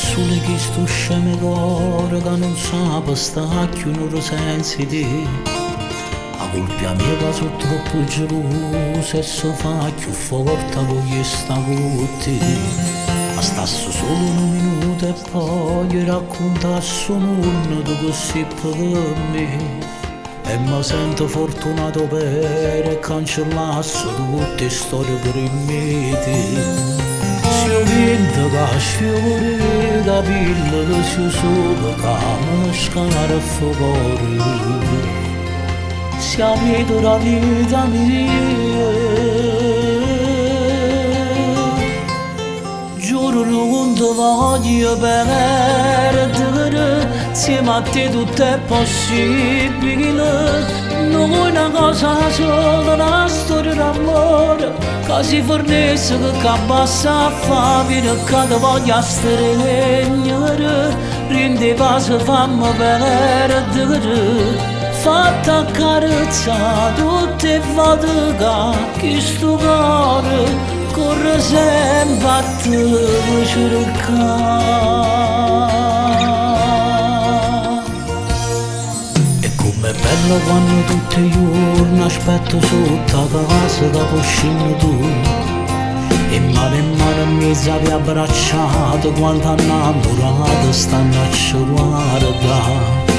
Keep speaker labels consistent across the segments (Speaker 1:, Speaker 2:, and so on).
Speaker 1: sole che sto sceme cuore che non sa per sta più non sensi te. La colpa mia che sono troppo gelosa e so fa più forte voglio sta con te. Ma stasso solo un minuto e poi raccontasso mondo così per me. E mi sento fortunato per cancellasso tutte storie per il mete. Se ho vinto che sfiore capillo che si solo che mi scala fuori. Se avete la vita mia, giuro non ti voglio perdere, insieme a te tutto è possibile. Non è una cosa sola, una storia d'amore che si fornisce che abbassa a fame, che ti voglia stregnere, rende pace fammi perdere. Fatta accarezza tutte fatica che sto cuore corre sempre a te cercare. E com'è bello quando tutti i giorni aspetto sotto la casa che poscino tu. E mano mi sei abbracciato quando innamorato stanno a guardare.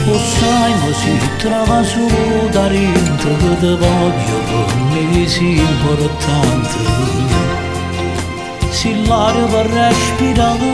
Speaker 1: Lo sai, ma si trova solo da dentro che ti voglio per me si importante. Se l'aria per respirare,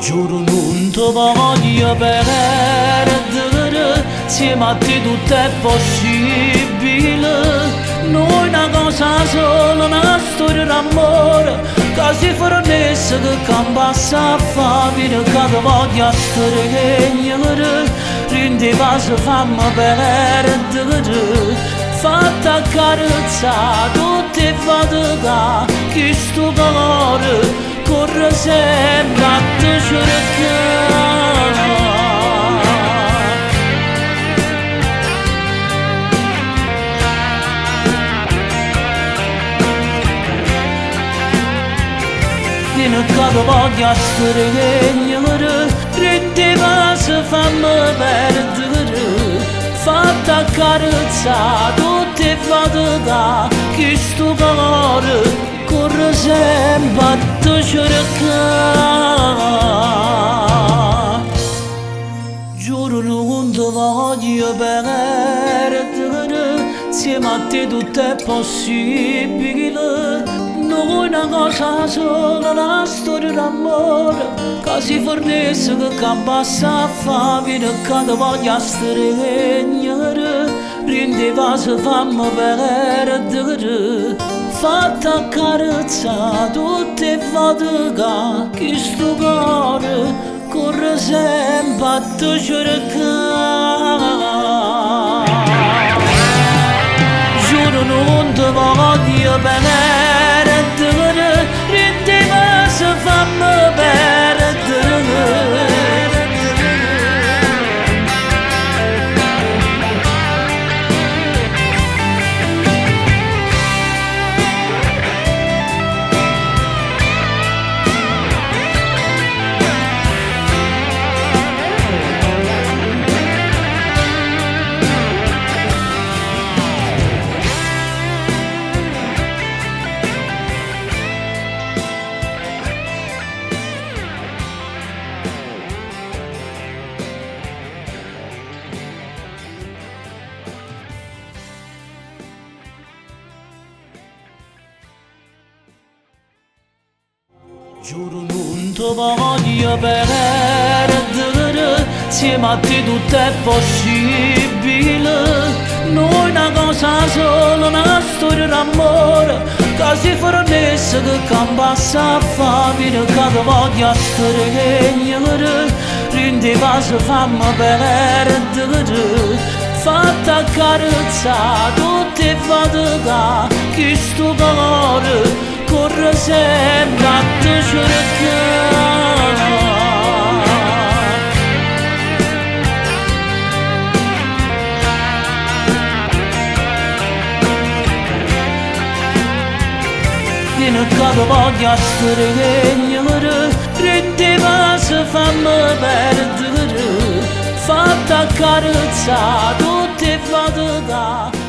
Speaker 1: giuro non ti voglio perdere, insieme a te tutto è possibile. Non è una cosa sola, una storia d'amore che si fornisce che abbassa a fame, che ti voglia stregnere, rende pace fammi perdere. Fatta accarezza tutte fatica che sto cuore corre sempre a te cercare. Che ti voglia stregnere, rende pace fammi perdere. Fatta accarezza tutte fatica che sto cuore corre sempre a te cercare. Giuro non ti voglio perdere, insieme a te tutto è possibile. Non è una cosa sola, una storia d'amore che si fornisce che abbassa a fame, che ti voglia stregnere, rende pace fammi perdere. Fatta accarezza tutte fatica che sto cuore corre sempre a te cercare. Giuro non ti voglio perdere, rende pace fammi perdere. Giuro non ti voglio perdere, insieme a te tutto è possibile. Non è una cosa sola, una storia d'amore che si fornisce che abbassa a fame, che ti voglia stregnere, rende pace fammi perdere. Fatta accarezza tutte fatica che sto cuore corre sempre a te cercare. in cadova ghiastreghegnere, rendeva se fanno perdere, fatta carezza, tutte fatte da